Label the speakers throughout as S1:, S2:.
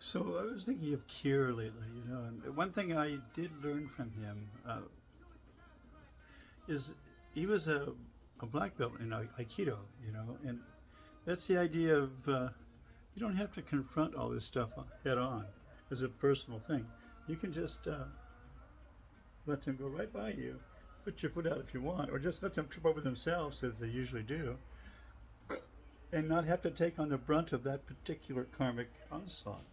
S1: So I was thinking of Kier lately, and one thing I did learn from him is he was a black belt in Aikido, and that's the idea of you don't have to confront all this stuff head on as a personal thing. You can just let them go right by you, put your foot out if you want, or just let them trip over themselves as they usually do, and not have to take on the brunt of that particular karmic onslaught.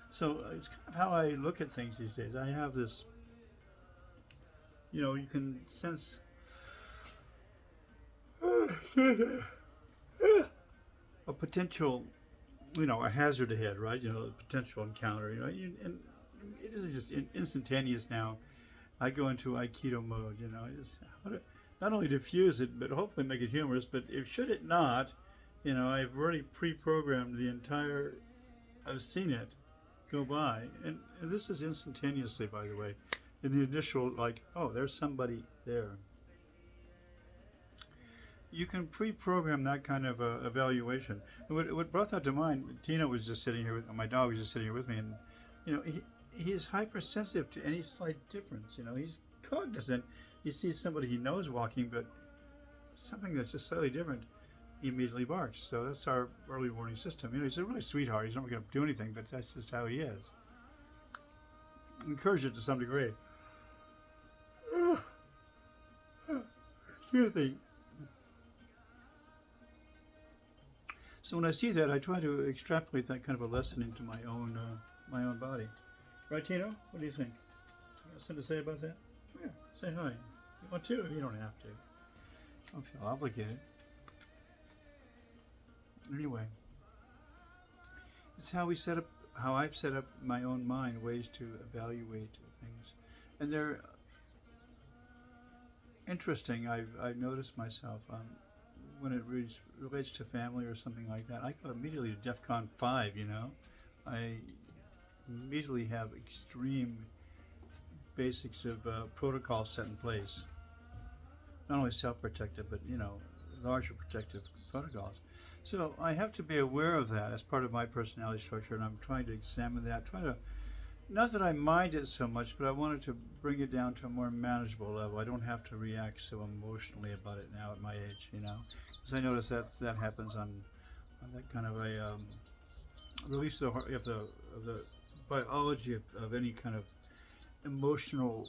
S1: So it's kind of how I look at things these days. I have this, you can sense a potential, a hazard ahead, right? A potential encounter, and it isn't just instantaneous now. I go into Aikido mode, just how to not only diffuse it, but hopefully make it humorous. But if should it not, I've already pre-programmed the entire. I've seen it go by, and this is instantaneously, by the way. In the initial, like, oh, there's somebody there. You can pre-program that kind of evaluation. What brought that to mind? Tina was just sitting here. My dog was just sitting here with me, and he's hypersensitive to any slight difference. He's cognizant. He sees somebody he knows walking, but something that's just slightly different, he immediately barks. So that's our early warning system. He's a really sweetheart. He's not going to do anything, but that's just how he is. Encourage it to some degree. Excuse me. So when I see that, I try to extrapolate that kind of a lesson into my own body. Right, Tino? What do you think? You got something to say about that? Yeah, say hi. You want to? You don't have to. Don't feel obligated. Anyway, it's how I've set up my own mind, ways to evaluate things, and they're interesting. I've noticed myself when it relates to family or something like that. I go immediately to DEFCON 5. I immediately have extreme basics of protocol set in place. Not only self-protective, but larger protective protocols. So I have to be aware of that as part of my personality structure, and I'm trying to examine that. Not that I mind it so much, but I wanted to bring it down to a more manageable level. I don't have to react so emotionally about it now at my age, because I notice that happens on that kind of a release of the biology of any kind of emotional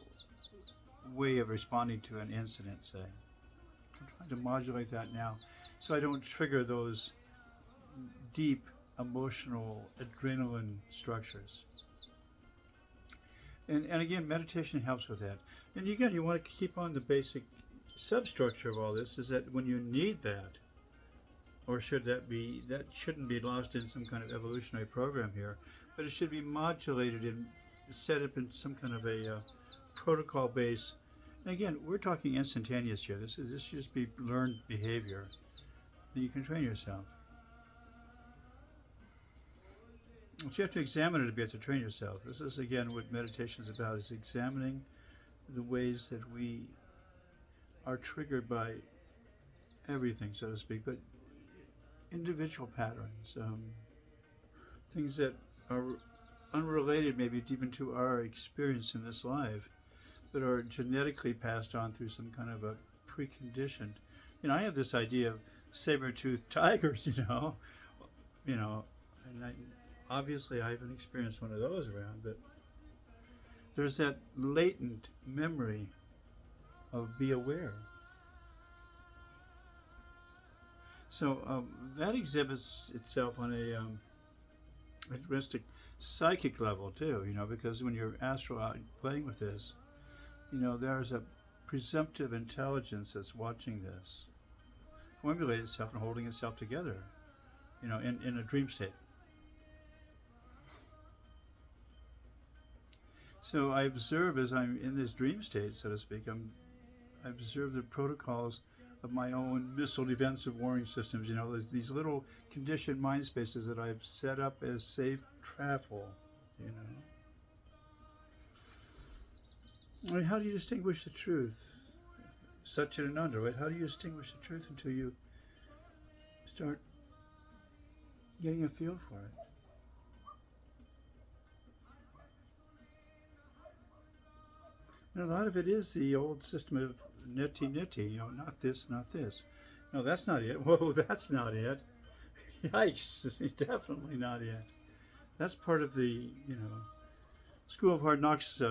S1: way of responding to an incident, say. I'm trying to modulate that now so I don't trigger those deep emotional adrenaline structures. And again, meditation helps with that. And again, you want to keep on the basic substructure of all this is that when you need that, or that shouldn't be lost in some kind of evolutionary program here, but it should be modulated and set up in some kind of a protocol base. And again, we're talking instantaneous here. This should just be learned behavior. And you can train yourself. But you have to examine it a bit to train yourself. This is again what meditation is about: is examining the ways that we are triggered by everything, so to speak, but individual patterns, things that are unrelated maybe even to our experience in this life, but are genetically passed on through some kind of a preconditioned. I have this idea of saber-toothed tigers, and obviously I haven't experienced one of those around, but there's that latent memory of be aware. So that exhibits itself on a interesting psychic level too, because when you're astral out playing with this, there's a presumptive intelligence that's watching this formulate itself and holding itself together, in a dream state. So I observe as I'm in this dream state, so to speak, I observe the protocols of my own missile defensive warning systems. There's these little conditioned mind spaces that I've set up as safe travel, I mean, how do you distinguish the truth? Satchitananda, right? How do you distinguish the truth until you start getting a feel for it? And a lot of it is the old system of nitty, you know, not this, not this. No, that's not it. Whoa, that's not it. Yikes, definitely not it. That's part of the, you know, School of Hard Knocks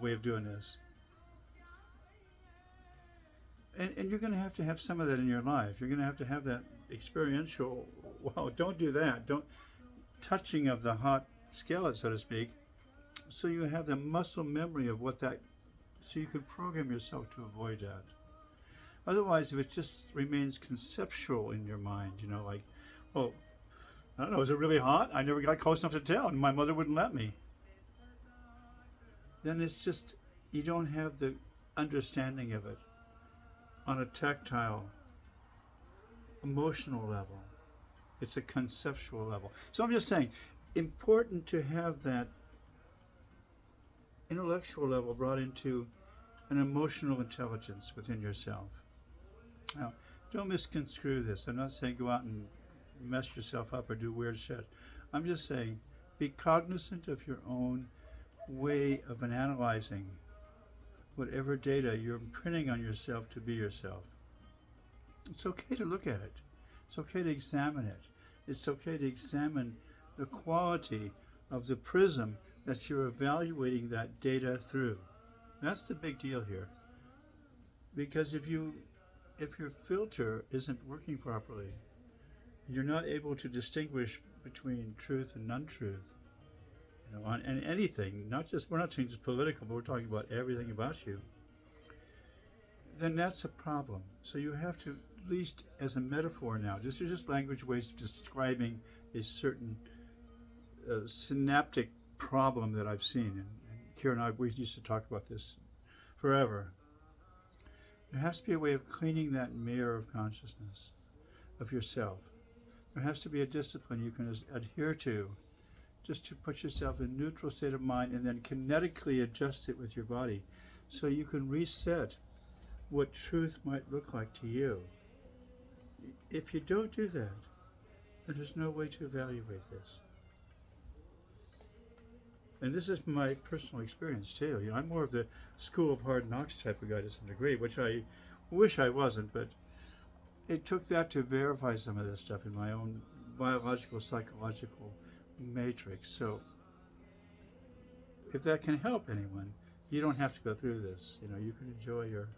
S1: way of doing this. And you're going to have some of that in your life. You're going to have that experiential, wow, don't do that. Don't, touching of the hot skillet, so to speak, so you have the muscle memory of what that, so you can program yourself to avoid that. Otherwise, if it just remains conceptual in your mind, you know, like, well, I don't know, is it really hot? I never got close enough to tell, and my mother wouldn't let me. Then it's just, you don't have the understanding of it on a tactile, emotional level. It's a conceptual level. So I'm just saying, important to have that intellectual level brought into an emotional intelligence within yourself. Now, don't misconstrue this. I'm not saying go out and mess yourself up or do weird shit. I'm just saying be cognizant of your own way of analyzing whatever data you're imprinting on yourself to be yourself. It's okay to look at it. It's okay to examine it. It's okay to examine the quality of the prism that you're evaluating that data through. That's the big deal here. Because if your filter isn't working properly, you're not able to distinguish between truth and untruth, you know, on anything, not just, we're not saying just political, but we're talking about everything about you, then that's a problem. So you have to, at least as a metaphor now, just language ways of describing a certain synaptic problem that I've seen, and Kira and I, we used to talk about this forever. There has to be a way of cleaning that mirror of consciousness of yourself. There has to be a discipline you can adhere to, just to put yourself in a neutral state of mind and then kinetically adjust it with your body so you can reset what truth might look like to you. If you don't do that, then there's no way to evaluate this. And this is my personal experience too. You know, I'm more of the School of Hard Knocks type of guy to some degree, which I wish I wasn't, but it took that to verify some of this stuff in my own biological, psychological matrix. So if that can help anyone, you don't have to go through this. You know, you can enjoy your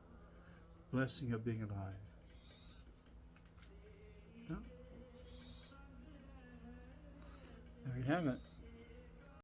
S1: blessing of being alive. No? There you have it.